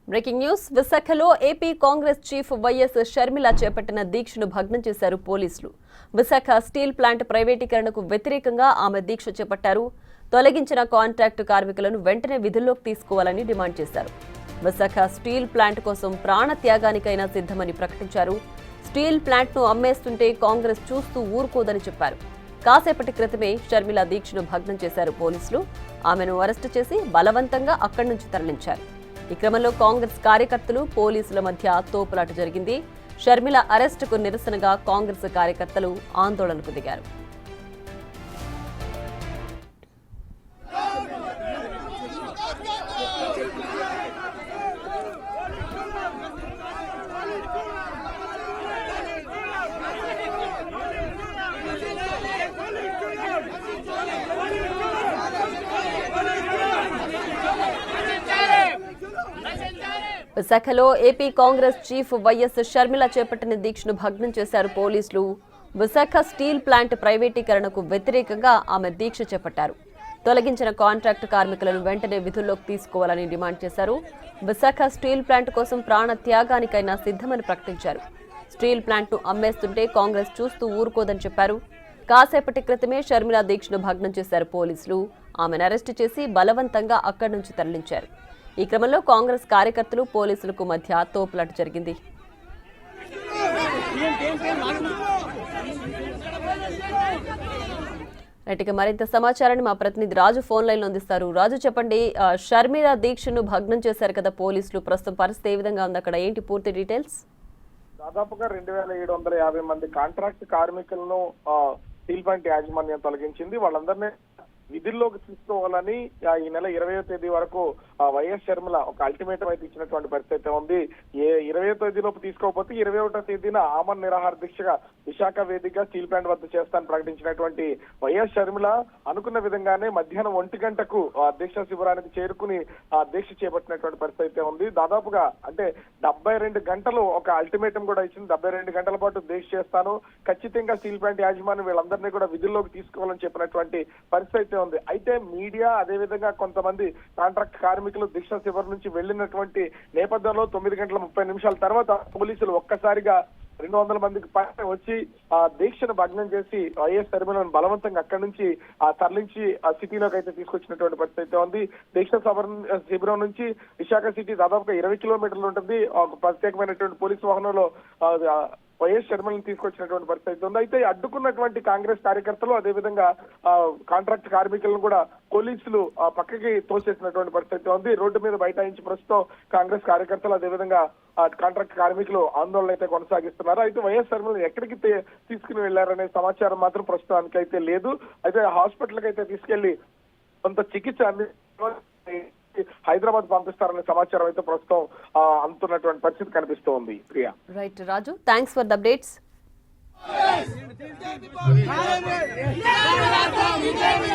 Breaking news విశాఖలో AP Congress chief YS Sharmila చేపట్టిన దీక్షను భగ్నం చేశారు పోలీసులు. విశాఖ స్టీల్ ప్లాంట్ ప్రైవేటీకరణకు వ్యతిరేకంగా ఆమె దీక్ష చేపట్టారు. తొలగించిన కాంట్రాక్టు కార్మికులను వెంటనే విధుల్లోకి తీసుకోవాలని డిమాండ్ చేశారు. విశాఖ స్టీల్ ప్లాంట్ కోసం ప్రాణ త్యాగానికైనా సిద్ధమని ప్రకటించారు. స్టీల్ ప్లాంట్ను అమ్మేస్తుంటే కాంగ్రెస్ చూస్తూ ఊరుకోదని చెప్పారు. కాసేపటి క్రితమే షర్మిల దీక్షను భగ్నం చేశారు పోలీసులు. ఆమెను అరెస్టు చేసి బలవంతంగా అక్కడి నుంచి తరలించారు. ఈ క్రమంలో కాంగ్రెస్ కార్యకర్తలు పోలీసుల మధ్య తోపులాట జరిగింది. షర్మిల అరెస్టుకు నిరసనగా కాంగ్రెస్ కార్యకర్తలు ఆందోళనకు దిగారు. విశాఖలో AP Congress chief YS Sharmila చేపట్టిన దీక్షను భగ్నం చేశారు పోలీసులు. విశాఖ స్టీల్ ప్లాంట్ ప్రైవేటీకరణకు వ్యతిరేకంగా ఆమె దీక్ష చేపట్టారు. తొలగించిన కాంట్రాక్టు కార్మికులను వెంటనే విధుల్లోకి తీసుకోవాలని డిమాండ్ చేశారు. విశాఖ స్టీల్ ప్లాంట్ కోసం ప్రాణ త్యాగానికైనా సిద్ధమని ప్రకటించారు. స్టీల్ ప్లాంట్ను అమ్మేస్తుంటే కాంగ్రెస్ చూస్తూ ఊరుకోదని చెప్పారు. కాసేపటి క్రితమే షర్మిల దీక్షను భగ్నం చేశారు పోలీసులు. ఆమెను అరెస్టు చేసి బలవంతంగా అక్కడి నుంచి తరలించారు. ఈ క్రమంలో కాంగ్రెస్ కార్యకర్తలు పోలీసులకు మధ్య తోపులాట జరిగింది. రైట్గా మరింత సమాచారాన్ని మా ప్రతినిధి రాజు ఫోన్ లైన్ లో అందిస్తారు. రాజు, చెప్పండి, షర్మిల దీక్షను భగ్నం చేశారు కదా పోలీసులు, ప్రస్తుతం పరిస్థితి ఏ విధంగా ఉంది అక్కడ, ఏంటి పూర్తి డీటెయిల్స్? దాదాపుగా 2750 మంది కాంట్రాక్ట్ కార్మికులను స్టీల్ ప్లాంట్ యాజమాన్యం తొలగించింది. వాళ్ళందరినీ విధుల్లోకి తీసుకోవాలని ఈ నెల 20వ తేదీ వరకు వైఎస్ షర్మిల ఒక అల్టిమేటం అయితే ఇచ్చినటువంటి పరిస్థితి ఉంది. 20వ తేదీలోపు తీసుకోకపోతే 21వ తేదీన ఆమరణ నిరాహార దీక్షగా విశాఖ వేదికగా స్టీల్ ప్లాంట్ వద్ద చేస్తానని ప్రకటించినటువంటి వైఎస్ షర్మిల అనుకున్న విధంగానే మధ్యాహ్నం 1 గంటకు దీక్ష శిబిరానికి చేరుకుని దీక్ష చేపట్టినటువంటి పరిస్థితి ఉంది. దాదాపుగా అంటే 72 గంటలు ఒక అల్టిమేటం కూడా ఇచ్చింది. 72 గంటల పాటు దీక్ష చేస్తాను, ఖచ్చితంగా స్టీల్ ప్లాంట్ యాజమాన్యం వీళ్ళందరినీ కూడా విధుల్లోకి తీసుకోవాలని చెప్పినటువంటి పరిస్థితి ఉంది. అయితే మీడియా అదేవిధంగా కొంతమంది కాంట్రాక్ట్ కార్మికులు దీక్ష శిబిరం నుంచి వెళ్లినటువంటి నేపథ్యంలో 9:30 తర్వాత పోలీసులు ఒక్కసారిగా 200 మందికి పైన వచ్చి దీక్షను భగ్నం చేసి వైఎస్ షర్మిలను బలవంతంగా అక్కడి నుంచి తరలించి సిటీలోకి అయితే తీసుకొచ్చినటువంటి పరిస్థితి ఉంది. దీక్ష శిబిరం నుంచి విశాఖ సిటీ దాదాపుగా 20 కిలోమీటర్లు ఉంటుంది. ఒక ప్రత్యేకమైనటువంటి పోలీసు వాహనంలో వైఎస్ షర్మిలను తీసుకొచ్చినటువంటి పరిస్థితి ఉంది. అయితే అడ్డుకున్నటువంటి కాంగ్రెస్ కార్యకర్తలు అదేవిధంగా కాంట్రాక్ట్ కార్మికులను కూడా పోలీసులు పక్కకి తోసేసినటువంటి పరిస్థితి ఉంది. రోడ్డు మీద బైఠాయించి ప్రస్తుతం కాంగ్రెస్ కార్యకర్తలు అదేవిధంగా కాంట్రాక్ట్ కార్మికులు ఆందోళన అయితే కొనసాగిస్తున్నారు. అయితే వైఎస్ షర్మిలను ఎక్కడికి తీసుకుని వెళ్లారనే సమాచారం మాత్రం ప్రస్తుతానికి అయితే లేదు. అయితే హాస్పిటల్కి అయితే తీసుకెళ్లి కొంత చికిత్స హైదరాబాద్ పంపిస్తారనే సమాచారం అయితే ప్రస్తుతం అందుతున్నటువంటి పరిస్థితి కనిపిస్తోంది. Priya. Right Raju, thanks for the updates. Vijay